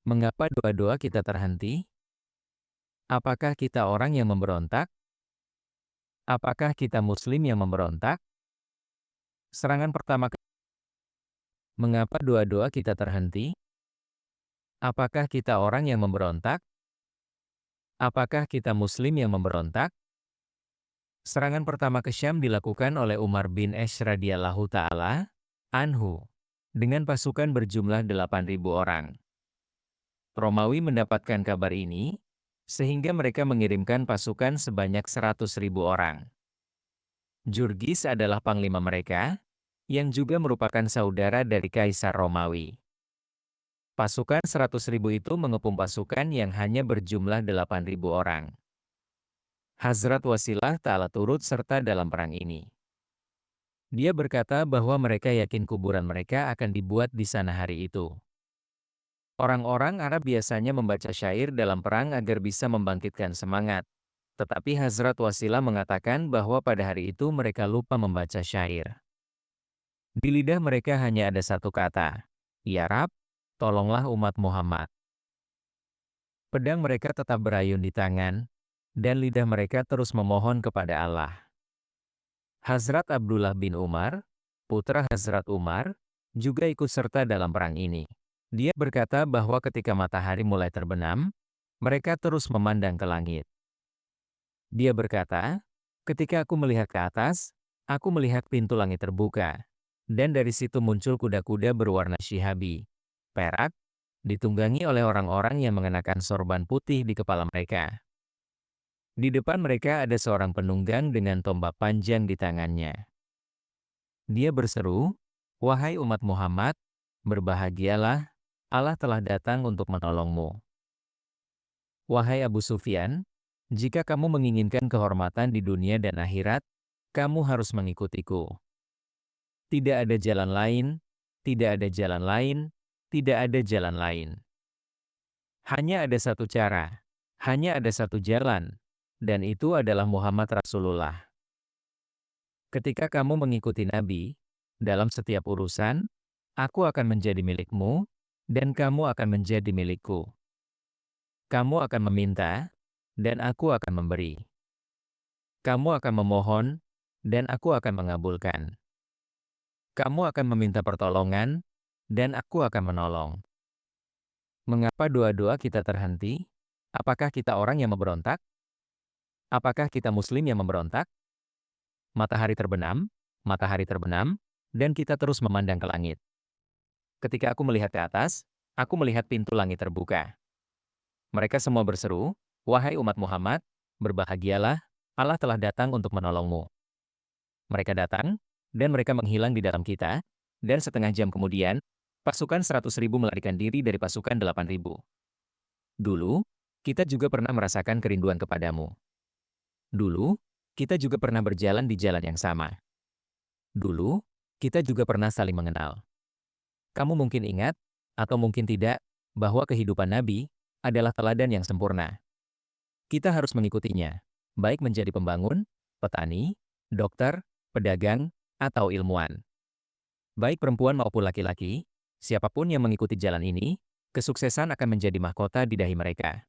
Mengapa doa-doa kita terhenti? Apakah kita orang yang memberontak? Apakah kita muslim yang memberontak? Serangan pertama, mengapa doa-doa kita terhenti? Apakah kita orang yang memberontak? Apakah kita muslim yang memberontak? Serangan pertama ke Syam dilakukan oleh Umar bin Ash radhiyallahu ta'ala anhu dengan pasukan berjumlah 8.000 orang. Romawi mendapatkan kabar ini, sehingga mereka mengirimkan pasukan sebanyak 100.000 orang. Jurgis adalah panglima mereka, yang juga merupakan saudara dari Kaisar Romawi. Pasukan 100.000 itu mengepung pasukan yang hanya berjumlah 8.000 orang. Hazrat Wasilah ta'ala turut serta dalam perang ini. Dia berkata bahwa mereka yakin kuburan mereka akan dibuat di sana hari itu. Orang-orang Arab biasanya membaca syair dalam perang agar bisa membangkitkan semangat. Tetapi Hazrat Wasilah mengatakan bahwa pada hari itu mereka lupa membaca syair. Di lidah mereka hanya ada satu kata, "Ya Rab, tolonglah umat Muhammad." Pedang mereka tetap berayun di tangan, dan lidah mereka terus memohon kepada Allah. Hazrat Abdullah bin Umar, putra Hazrat Umar, juga ikut serta dalam perang ini. Dia berkata bahwa ketika matahari mulai terbenam, mereka terus memandang ke langit. Dia berkata, "Ketika aku melihat ke atas, aku melihat pintu langit terbuka, dan dari situ muncul kuda-kuda berwarna syihabi, perak, ditunggangi oleh orang-orang yang mengenakan sorban putih di kepala mereka. Di depan mereka ada seorang penunggang dengan tombak panjang di tangannya. Dia berseru, 'Wahai umat Muhammad, berbahagialah, Allah telah datang untuk menolongmu. Wahai Abu Sufyan, jika kamu menginginkan kehormatan di dunia dan akhirat, kamu harus mengikutiku. Tidak ada jalan lain, tidak ada jalan lain, tidak ada jalan lain. Hanya ada satu cara, hanya ada satu jalan, dan itu adalah Muhammad Rasulullah. Ketika kamu mengikuti Nabi, dalam setiap urusan, aku akan menjadi milikmu, dan kamu akan menjadi milikku. Kamu akan meminta, dan aku akan memberi. Kamu akan memohon, dan aku akan mengabulkan. Kamu akan meminta pertolongan, dan aku akan menolong.' Mengapa doa-doa kita terhenti? Apakah kita orang yang memberontak? Apakah kita muslim yang memberontak? Matahari terbenam, dan kita terus memandang ke langit. Ketika aku melihat ke atas, aku melihat pintu langit terbuka. Mereka semua berseru, 'Wahai umat Muhammad, berbahagialah, Allah telah datang untuk menolongmu.' Mereka datang, dan mereka menghilang di dalam kita, dan setengah jam kemudian, pasukan 100.000 melarikan diri dari pasukan 8.000. Dulu, kita juga pernah merasakan kerinduan kepadamu. Dulu, kita juga pernah berjalan di jalan yang sama. Dulu, kita juga pernah saling mengenal. Kamu mungkin ingat, atau mungkin tidak, bahwa kehidupan Nabi adalah teladan yang sempurna. Kita harus mengikutinya, baik menjadi pembangun, petani, dokter, pedagang, atau ilmuwan. Baik perempuan maupun laki-laki, siapapun yang mengikuti jalan ini, kesuksesan akan menjadi mahkota di dahi mereka.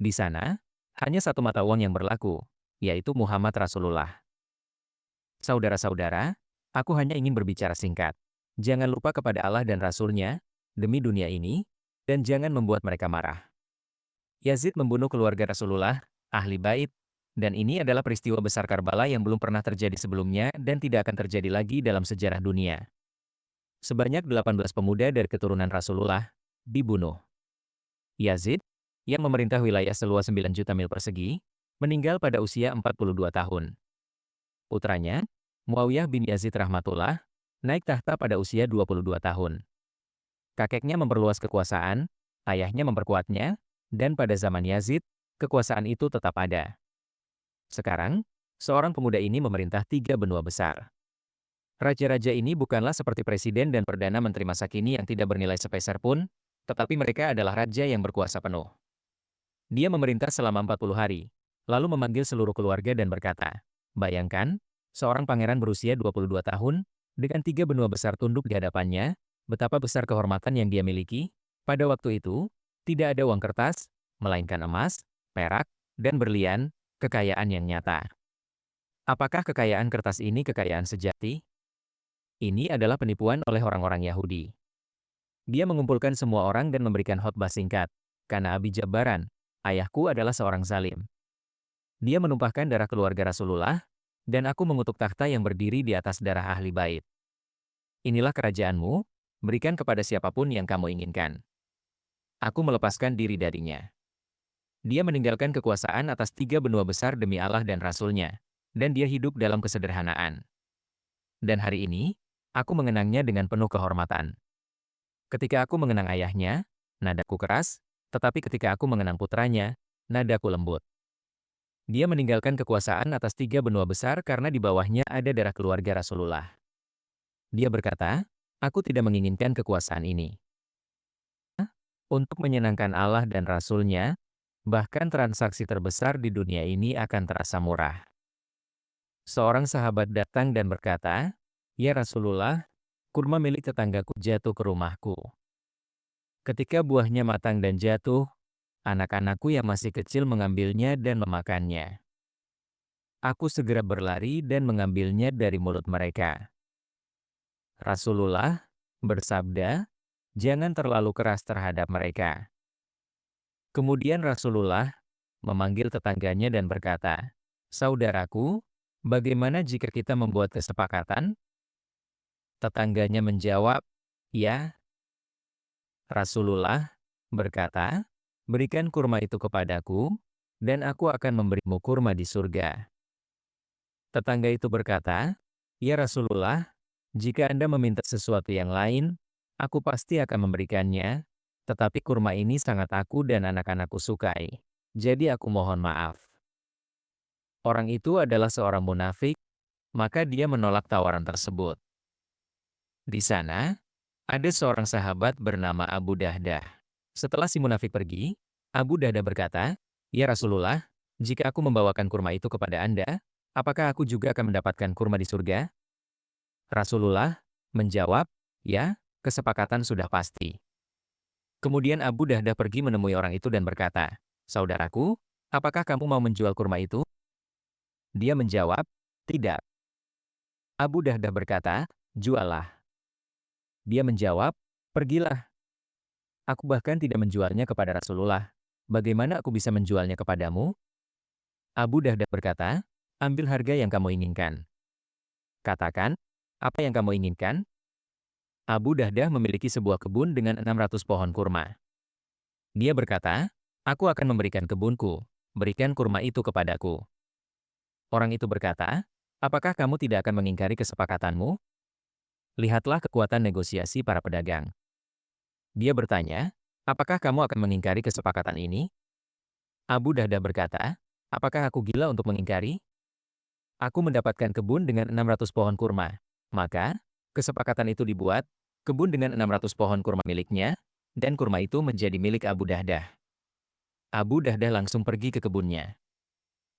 Di sana, hanya satu mata uang yang berlaku, yaitu Muhammad Rasulullah. Saudara-saudara, aku hanya ingin berbicara singkat. Jangan lupa kepada Allah dan Rasul-Nya, demi dunia ini, dan jangan membuat mereka marah. Yazid membunuh keluarga Rasulullah, ahli bait, dan ini adalah peristiwa besar Karbala yang belum pernah terjadi sebelumnya dan tidak akan terjadi lagi dalam sejarah dunia. Sebanyak 18 pemuda dari keturunan Rasulullah dibunuh. Yazid, yang memerintah wilayah seluas 9 juta mil persegi, meninggal pada usia 42 tahun. Putranya, Muawiyah bin Yazid rahmatullah, naik tahta pada usia 22 tahun. Kakeknya memperluas kekuasaan, ayahnya memperkuatnya, dan pada zaman Yazid, kekuasaan itu tetap ada. Sekarang, seorang pemuda ini memerintah 3 benua besar. Raja-raja ini bukanlah seperti presiden dan perdana menteri masa kini yang tidak bernilai sepeser pun, tetapi mereka adalah raja yang berkuasa penuh. Dia memerintah selama 40 hari, lalu memanggil seluruh keluarga dan berkata, "Bayangkan, seorang pangeran berusia 22 tahun, dengan 3 benua besar tunduk di hadapannya, betapa besar kehormatan yang dia miliki, Pada waktu itu, tidak ada uang kertas, melainkan emas, perak, dan berlian, kekayaan yang nyata. Apakah kekayaan kertas ini kekayaan sejati? Ini adalah penipuan oleh orang-orang Yahudi. Dia mengumpulkan semua orang dan memberikan khotbah singkat. Karena Abi Jabbaran, ayahku adalah seorang zalim. Dia menumpahkan darah keluarga Rasulullah, dan aku mengutuk takhta yang berdiri di atas darah ahli bait. Inilah kerajaanmu, berikan kepada siapapun yang kamu inginkan. Aku melepaskan diri darinya. Dia meninggalkan kekuasaan atas 3 benua besar demi Allah dan Rasul-Nya, dan dia hidup dalam kesederhanaan. Dan hari ini, aku mengenangnya dengan penuh kehormatan. Ketika aku mengenang ayahnya, nadaku keras, tetapi ketika aku mengenang putranya, nadaku lembut. Dia meninggalkan kekuasaan atas 3 benua besar karena di bawahnya ada darah keluarga Rasulullah. Dia berkata, aku tidak menginginkan kekuasaan ini. Untuk menyenangkan Allah dan Rasul-Nya, bahkan transaksi terbesar di dunia ini akan terasa murah. Seorang sahabat datang dan berkata, "Ya Rasulullah, kurma milik tetanggaku jatuh ke rumahku. Ketika buahnya matang dan jatuh, anak-anakku yang masih kecil mengambilnya dan memakannya. Aku segera berlari dan mengambilnya dari mulut mereka." Rasulullah bersabda, "Jangan terlalu keras terhadap mereka." Kemudian Rasulullah memanggil tetangganya dan berkata, "Saudaraku, bagaimana jika kita membuat kesepakatan?" Tetangganya menjawab, "Ya." Rasulullah berkata, "Berikan kurma itu kepadaku, dan aku akan memberimu kurma di surga." Tetangga itu berkata, "Ya Rasulullah, jika Anda meminta sesuatu yang lain, aku pasti akan memberikannya, tetapi kurma ini sangat aku dan anak-anakku sukai. Jadi aku mohon maaf." Orang itu adalah seorang munafik, maka dia menolak tawaran tersebut. Di sana, ada seorang sahabat bernama Abu Dahdah. Setelah si munafik pergi, Abu Dahdah berkata, "Ya Rasulullah, jika aku membawakan kurma itu kepada Anda, apakah aku juga akan mendapatkan kurma di surga?" Rasulullah menjawab, "Ya, kesepakatan sudah pasti." Kemudian Abu Dahdah pergi menemui orang itu dan berkata, "Saudaraku, apakah kamu mau menjual kurma itu?" Dia menjawab, "Tidak." Abu Dahdah berkata, "Juallah." Dia menjawab, "Pergilah. Aku bahkan tidak menjualnya kepada Rasulullah. Bagaimana aku bisa menjualnya kepadamu?" Abu Dahdah berkata, "Ambil harga yang kamu inginkan. Katakan, apa yang kamu inginkan?" Abu Dahdah memiliki sebuah kebun dengan 600 pohon kurma. Dia berkata, "Aku akan memberikan kebunku, berikan kurma itu kepadaku." Orang itu berkata, "Apakah kamu tidak akan mengingkari kesepakatanmu? Lihatlah kekuatan negosiasi para pedagang." Dia bertanya, "Apakah kamu akan mengingkari kesepakatan ini?" Abu Dahdah berkata, "Apakah aku gila untuk mengingkari? Aku mendapatkan kebun dengan 600 pohon kurma." Maka, kesepakatan itu dibuat, kebun dengan 600 pohon kurma miliknya, dan kurma itu menjadi milik Abu Dahdah. Abu Dahdah langsung pergi ke kebunnya.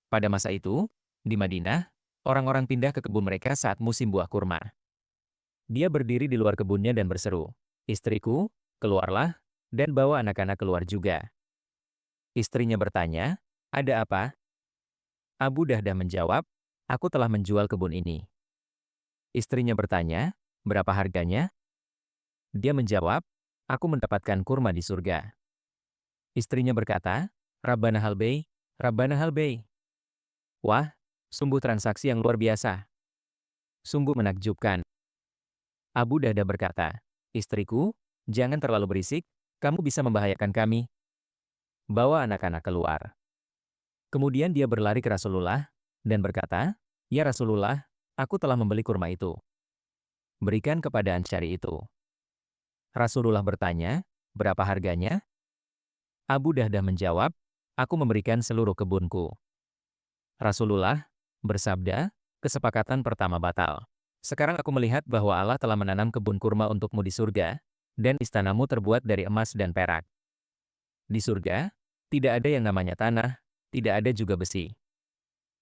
Pada masa itu, di Madinah, orang-orang pindah ke kebun mereka saat musim buah kurma. Dia berdiri di luar kebunnya dan berseru, "Istriku, keluarlah, dan bawa anak-anak keluar juga." Istrinya bertanya, "Ada apa?" Abu Dahdah menjawab, "Aku telah menjual kebun ini." Istrinya bertanya, "Berapa harganya?" Dia menjawab, "Aku mendapatkan kurma di surga." Istrinya berkata, "Rabbana halbay, Rabbana halbay." Wah, sungguh transaksi yang luar biasa. Sungguh menakjubkan. Abu Dahdah berkata, "Istriku, jangan terlalu berisik, kamu bisa membahayakan kami. Bawa anak-anak keluar." Kemudian dia berlari ke Rasulullah dan berkata, "Ya Rasulullah, aku telah membeli kurma itu. Berikan kepada Ansyari itu." Rasulullah bertanya, "Berapa harganya?" Abu Dahdah menjawab, "Aku memberikan seluruh kebunku." Rasulullah bersabda, "Kesepakatan pertama batal. Sekarang aku melihat bahwa Allah telah menanam kebun kurma untukmu di surga, dan istanamu terbuat dari emas dan perak. Di surga, tidak ada yang namanya tanah, tidak ada juga besi.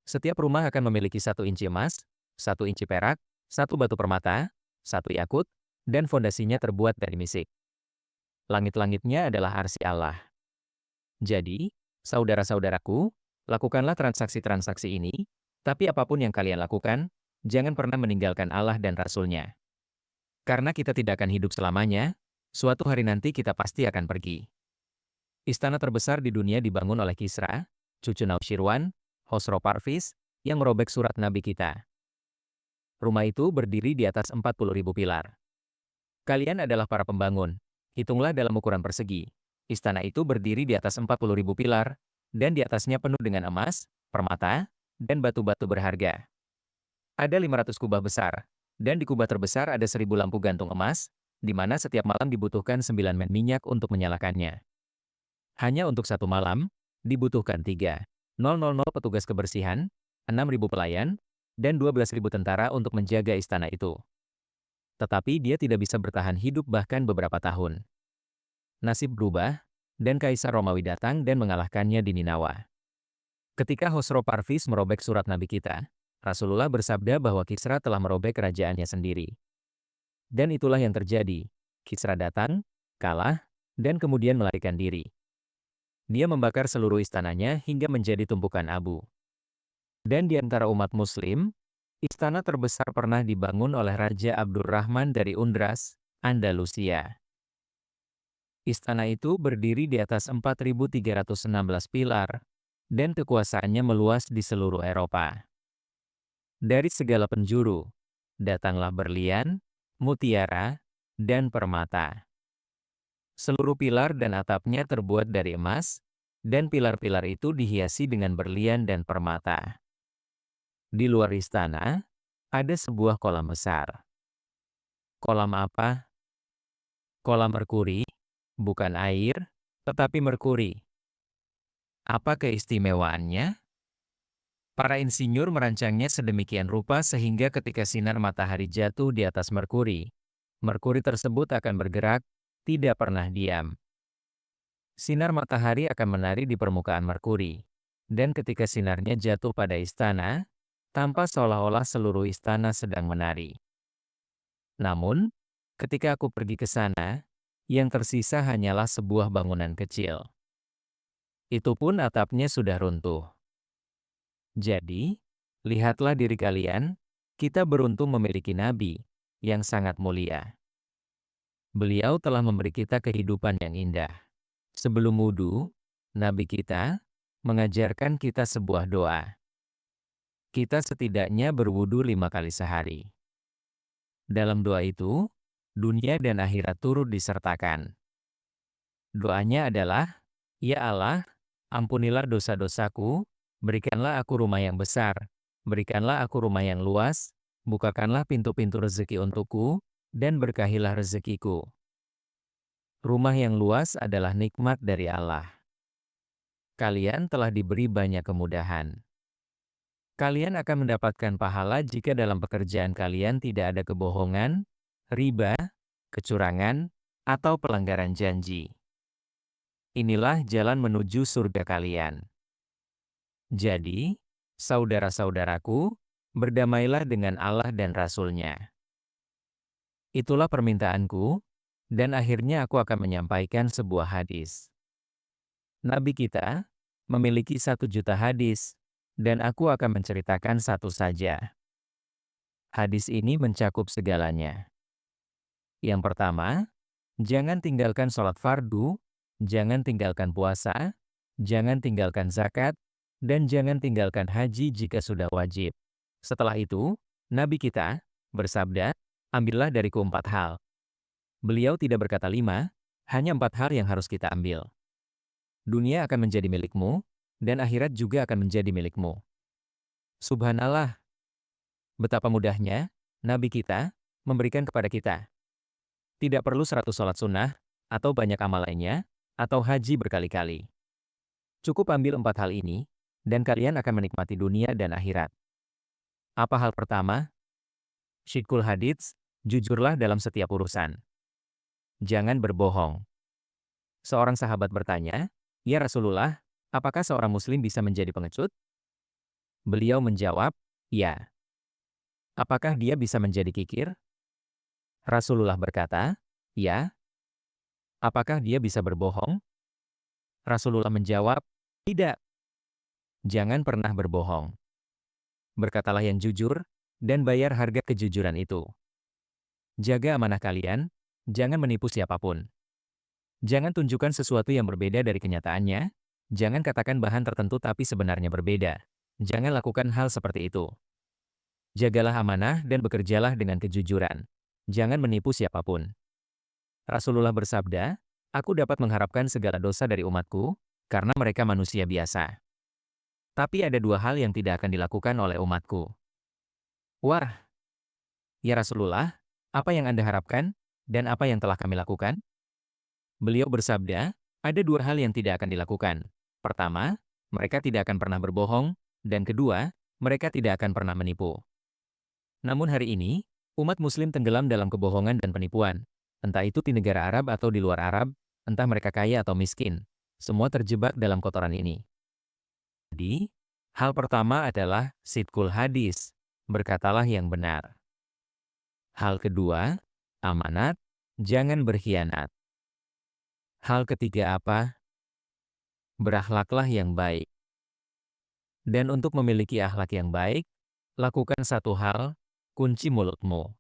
Setiap rumah akan memiliki 1 inci emas, 1 inci perak, 1 batu permata, 1 yakut, dan fondasinya terbuat dari misik. Langit-langitnya adalah arsy Allah. Jadi, saudara-saudaraku, lakukanlah transaksi-transaksi ini, tapi apapun yang kalian lakukan, jangan pernah meninggalkan Allah dan Rasul-Nya. Karena kita tidak akan hidup selamanya, suatu hari nanti kita pasti akan pergi. Istana terbesar di dunia dibangun oleh Kisra, cucu Naushirwan, Khosrow Parvis, yang merobek surat Nabi kita. Rumah itu berdiri di atas 40.000 pilar. Kalian adalah para pembangun. Hitunglah dalam ukuran persegi. Istana itu berdiri di atas 40.000 pilar, dan di atasnya penuh dengan emas, permata, dan batu-batu berharga. Ada 500 kubah besar, dan di kubah terbesar ada 1.000 lampu gantung emas, di mana setiap malam dibutuhkan 9 men minyak untuk menyalakannya. Hanya untuk satu malam, dibutuhkan 3.000 petugas kebersihan, 6.000 pelayan, dan 12.000 tentara untuk menjaga istana itu. Tetapi dia tidak bisa bertahan hidup bahkan beberapa tahun. Nasib berubah, dan Kaisar Romawi datang dan mengalahkannya di Ninawa. Ketika Khosrow Parvis merobek surat Nabi kita, Rasulullah bersabda bahwa Kisra telah merobek kerajaannya sendiri. Dan itulah yang terjadi. Kisra datang, kalah, dan kemudian melarikan diri. Dia membakar seluruh istananya hingga menjadi tumpukan abu. Dan di antara umat Muslim, istana terbesar pernah dibangun oleh Raja Abdurrahman dari Undras, Andalusia. Istana itu berdiri di atas 4.316 pilar, dan kekuasaannya meluas di seluruh Eropa. Dari segala penjuru, datanglah berlian, mutiara, dan permata. Seluruh pilar dan atapnya terbuat dari emas, dan pilar-pilar itu dihiasi dengan berlian dan permata. Di luar istana, ada sebuah kolam besar. Kolam apa? Kolam merkuri, bukan air, tetapi merkuri. Apa keistimewaannya? Para insinyur merancangnya sedemikian rupa sehingga ketika sinar matahari jatuh di atas merkuri, merkuri tersebut akan bergerak, tidak pernah diam. Sinar matahari akan menari di permukaan merkuri, dan ketika sinarnya jatuh pada istana, tampak seolah-olah seluruh istana sedang menari. Namun, ketika aku pergi ke sana, yang tersisa hanyalah sebuah bangunan kecil. Itu pun atapnya sudah runtuh. Jadi, lihatlah diri kalian, kita beruntung memiliki nabi yang sangat mulia. Beliau telah memberi kita kehidupan yang indah. Sebelum wudhu, nabi kita mengajarkan kita sebuah doa. Kita setidaknya berwudu 5 kali sehari. Dalam doa itu, dunia dan akhirat turut disertakan. Doanya adalah, "Ya Allah, ampunilah dosa-dosaku, berikanlah aku rumah yang besar, berikanlah aku rumah yang luas, bukakanlah pintu-pintu rezeki untukku, dan berkahilah rezekiku." Rumah yang luas adalah nikmat dari Allah. Kalian telah diberi banyak kemudahan. Kalian akan mendapatkan pahala jika dalam pekerjaan kalian tidak ada kebohongan, riba, kecurangan, atau pelanggaran janji. Inilah jalan menuju surga kalian. Jadi, saudara-saudaraku, berdamailah dengan Allah dan Rasul-Nya. Itulah permintaanku, dan akhirnya aku akan menyampaikan sebuah hadis. Nabi kita memiliki 1 juta hadis, dan aku akan menceritakan satu saja. Hadis ini mencakup segalanya. Yang pertama, jangan tinggalkan sholat fardu, jangan tinggalkan puasa, jangan tinggalkan zakat, dan jangan tinggalkan haji jika sudah wajib. Setelah itu, Nabi kita bersabda, ambillah dariku 4 hal. Beliau tidak berkata 5, hanya 4 hal yang harus kita ambil. Dunia akan menjadi milikmu, dan akhirat juga akan menjadi milikmu. Subhanallah, betapa mudahnya Nabi kita memberikan kepada kita. Tidak perlu 100 sholat sunnah, atau banyak amal lainnya, atau haji berkali-kali. Cukup ambil 4 hal ini, dan kalian akan menikmati dunia dan akhirat. Apa hal pertama? Syidqul hadits, jujurlah dalam setiap urusan. Jangan berbohong. Seorang sahabat bertanya, "Ya Rasulullah, apakah seorang muslim bisa menjadi pengecut?" Beliau menjawab, "Ya." "Apakah dia bisa menjadi kikir?" Rasulullah berkata, "Ya." Apakah dia bisa berbohong? Rasulullah menjawab, tidak. Jangan pernah berbohong. Berkatalah yang jujur, dan bayar harga kejujuran itu. Jaga amanah kalian, jangan menipu siapapun. Jangan tunjukkan sesuatu yang berbeda dari kenyataannya, jangan katakan bahan tertentu tapi sebenarnya berbeda. Jangan lakukan hal seperti itu. Jagalah amanah dan bekerjalah dengan kejujuran. Jangan menipu siapapun. Rasulullah bersabda, aku dapat mengharapkan segala dosa dari umatku, karena mereka manusia biasa. Tapi ada dua hal yang tidak akan dilakukan oleh umatku. Wah, ya Rasulullah, apa yang Anda harapkan, dan apa yang telah kami lakukan? Beliau bersabda, ada dua hal yang tidak akan dilakukan. Pertama, mereka tidak akan pernah berbohong, dan kedua, mereka tidak akan pernah menipu. Namun hari ini, umat muslim tenggelam dalam kebohongan dan penipuan. Entah itu di negara Arab atau di luar Arab, entah mereka kaya atau miskin. Semua terjebak dalam kotoran ini. Jadi, hal pertama adalah sidqul hadis, berkatalah yang benar. Hal kedua, amanat, jangan berkhianat. Hal ketiga apa? Berakhlaklah yang baik. Dan untuk memiliki akhlak yang baik, lakukan satu hal, kunci mulutmu.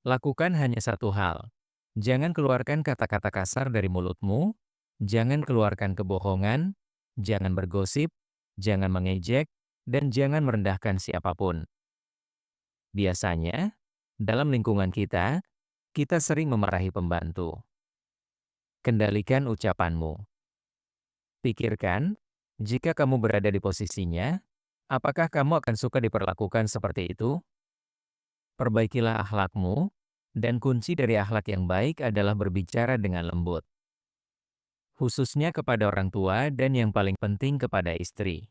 Lakukan hanya satu hal. Jangan keluarkan kata-kata kasar dari mulutmu, jangan keluarkan kebohongan, jangan bergosip, jangan mengejek, dan jangan merendahkan siapapun. Biasanya, dalam lingkungan kita, kita sering memarahi pembantu. Kendalikan ucapanmu. Pikirkan, jika kamu berada di posisinya, apakah kamu akan suka diperlakukan seperti itu? Perbaikilah akhlakmu, dan kunci dari akhlak yang baik adalah berbicara dengan lembut. Khususnya kepada orang tua dan yang paling penting kepada istri.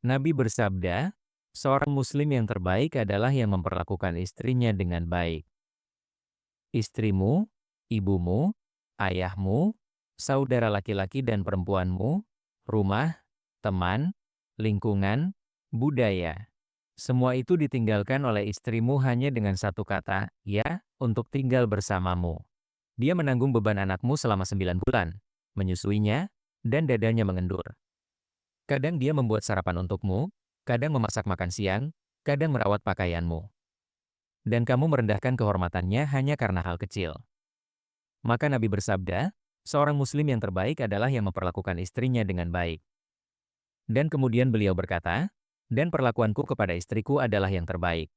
Nabi bersabda, seorang muslim yang terbaik adalah yang memperlakukan istrinya dengan baik. Istrimu, ibumu, ayahmu, saudara laki-laki dan perempuanmu, rumah, teman, lingkungan, budaya. Semua itu ditinggalkan oleh istrimu hanya dengan satu kata, ya, untuk tinggal bersamamu. Dia menanggung beban anakmu selama 9 bulan, menyusuinya, dan dadanya mengendur. Kadang dia membuat sarapan untukmu, kadang memasak makan siang, kadang merawat pakaianmu. Dan kamu merendahkan kehormatannya hanya karena hal kecil. Maka Nabi bersabda, seorang muslim yang terbaik adalah yang memperlakukan istrinya dengan baik. Dan kemudian beliau berkata, dan perlakuanku kepada istriku adalah yang terbaik.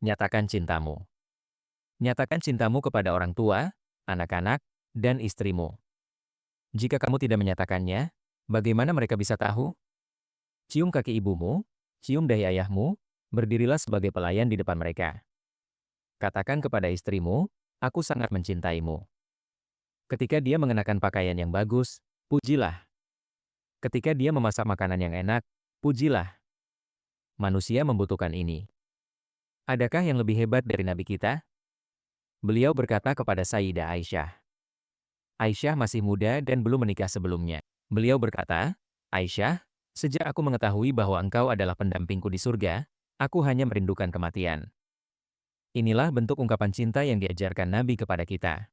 Nyatakan cintamu. Nyatakan cintamu kepada orang tua, anak-anak, dan istrimu. Jika kamu tidak menyatakannya, bagaimana mereka bisa tahu? Cium kaki ibumu, cium dahi ayahmu, berdirilah sebagai pelayan di depan mereka. Katakan kepada istrimu, aku sangat mencintaimu. Ketika dia mengenakan pakaian yang bagus, pujilah. Ketika dia memasak makanan yang enak, pujilah. Manusia membutuhkan ini. Adakah yang lebih hebat dari Nabi kita? Beliau berkata kepada Sayyidah Aisyah. Aisyah masih muda dan belum menikah sebelumnya. Beliau berkata, Aisyah, sejak aku mengetahui bahwa engkau adalah pendampingku di surga, aku hanya merindukan kematian. Inilah bentuk ungkapan cinta yang diajarkan Nabi kepada kita.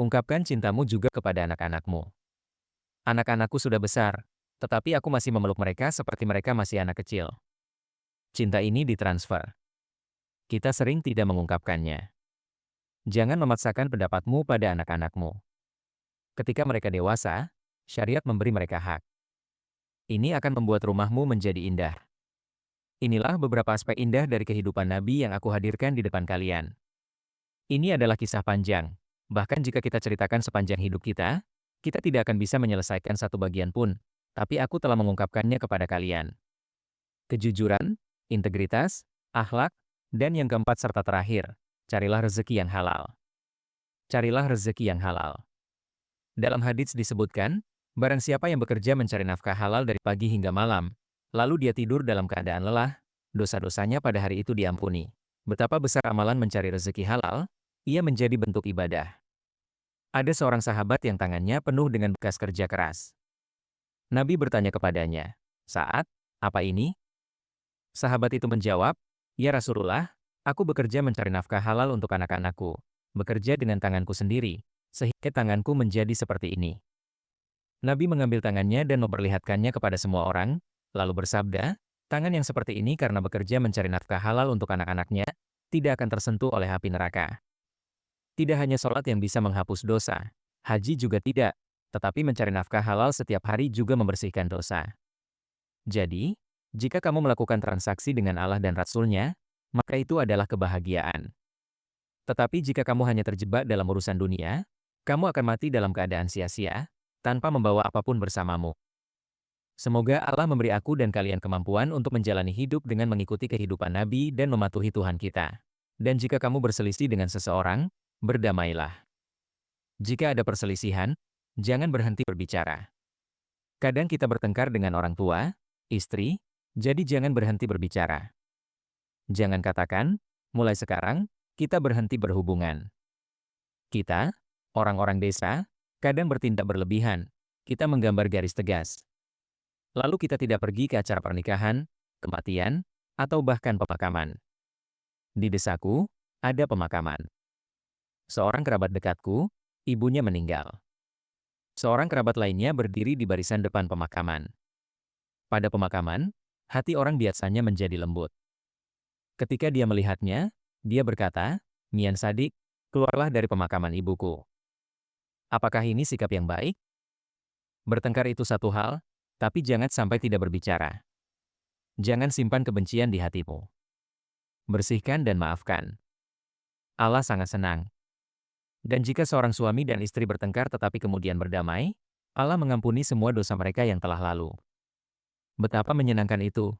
Ungkapkan cintamu juga kepada anak-anakmu. Anak-anakku sudah besar, tetapi aku masih memeluk mereka seperti mereka masih anak kecil. Cinta ini ditransfer. Kita sering tidak mengungkapkannya. Jangan memaksakan pendapatmu pada anak-anakmu. Ketika mereka dewasa, syariat memberi mereka hak. Ini akan membuat rumahmu menjadi indah. Inilah beberapa aspek indah dari kehidupan Nabi yang aku hadirkan di depan kalian. Ini adalah kisah panjang. Bahkan jika kita ceritakan sepanjang hidup kita tidak akan bisa menyelesaikan satu bagian pun, tapi aku telah mengungkapkannya kepada kalian. Kejujuran, integritas, akhlak, dan yang keempat serta terakhir, carilah rezeki yang halal. Carilah rezeki yang halal. Dalam hadits disebutkan, barang siapa yang bekerja mencari nafkah halal dari pagi hingga malam, lalu dia tidur dalam keadaan lelah, dosa-dosanya pada hari itu diampuni. Betapa besar amalan mencari rezeki halal, ia menjadi bentuk ibadah. Ada seorang sahabat yang tangannya penuh dengan bekas kerja keras. Nabi bertanya kepadanya, "Saat, apa ini?" Sahabat itu menjawab, "Ya Rasulullah, aku bekerja mencari nafkah halal untuk anak-anakku, bekerja dengan tanganku sendiri, sehingga tanganku menjadi seperti ini. Nabi mengambil tangannya dan memperlihatkannya kepada semua orang, lalu bersabda, tangan yang seperti ini karena bekerja mencari nafkah halal untuk anak-anaknya, tidak akan tersentuh oleh api neraka. Tidak hanya sholat yang bisa menghapus dosa, haji juga tidak, tetapi mencari nafkah halal setiap hari juga membersihkan dosa. Jadi, jika kamu melakukan transaksi dengan Allah dan Rasul-Nya, maka itu adalah kebahagiaan. Tetapi jika kamu hanya terjebak dalam urusan dunia, kamu akan mati dalam keadaan sia-sia, tanpa membawa apapun bersamamu. Semoga Allah memberi aku dan kalian kemampuan untuk menjalani hidup dengan mengikuti kehidupan Nabi dan mematuhi Tuhan kita. Dan jika kamu berselisih dengan seseorang, berdamailah. Jika ada perselisihan, jangan berhenti berbicara. Kadang kita bertengkar dengan orang tua, istri, jadi jangan berhenti berbicara. Jangan katakan, mulai sekarang, kita berhenti berhubungan. Kita, orang-orang desa, kadang bertindak berlebihan. Kita menggambar garis tegas. Lalu kita tidak pergi ke acara pernikahan, kematian, atau bahkan pemakaman. Di desaku, ada pemakaman. Seorang kerabat dekatku, ibunya meninggal. Seorang kerabat lainnya berdiri di barisan depan pemakaman. Pada pemakaman, hati orang biasanya menjadi lembut. Ketika dia melihatnya, dia berkata, "Mian Sadik, keluarlah dari pemakaman ibuku." Apakah ini sikap yang baik? Bertengkar itu satu hal, tapi jangan sampai tidak berbicara. Jangan simpan kebencian di hatimu. Bersihkan dan maafkan. Allah sangat senang. Dan jika seorang suami dan istri bertengkar tetapi kemudian berdamai, Allah mengampuni semua dosa mereka yang telah lalu. Betapa menyenangkan itu.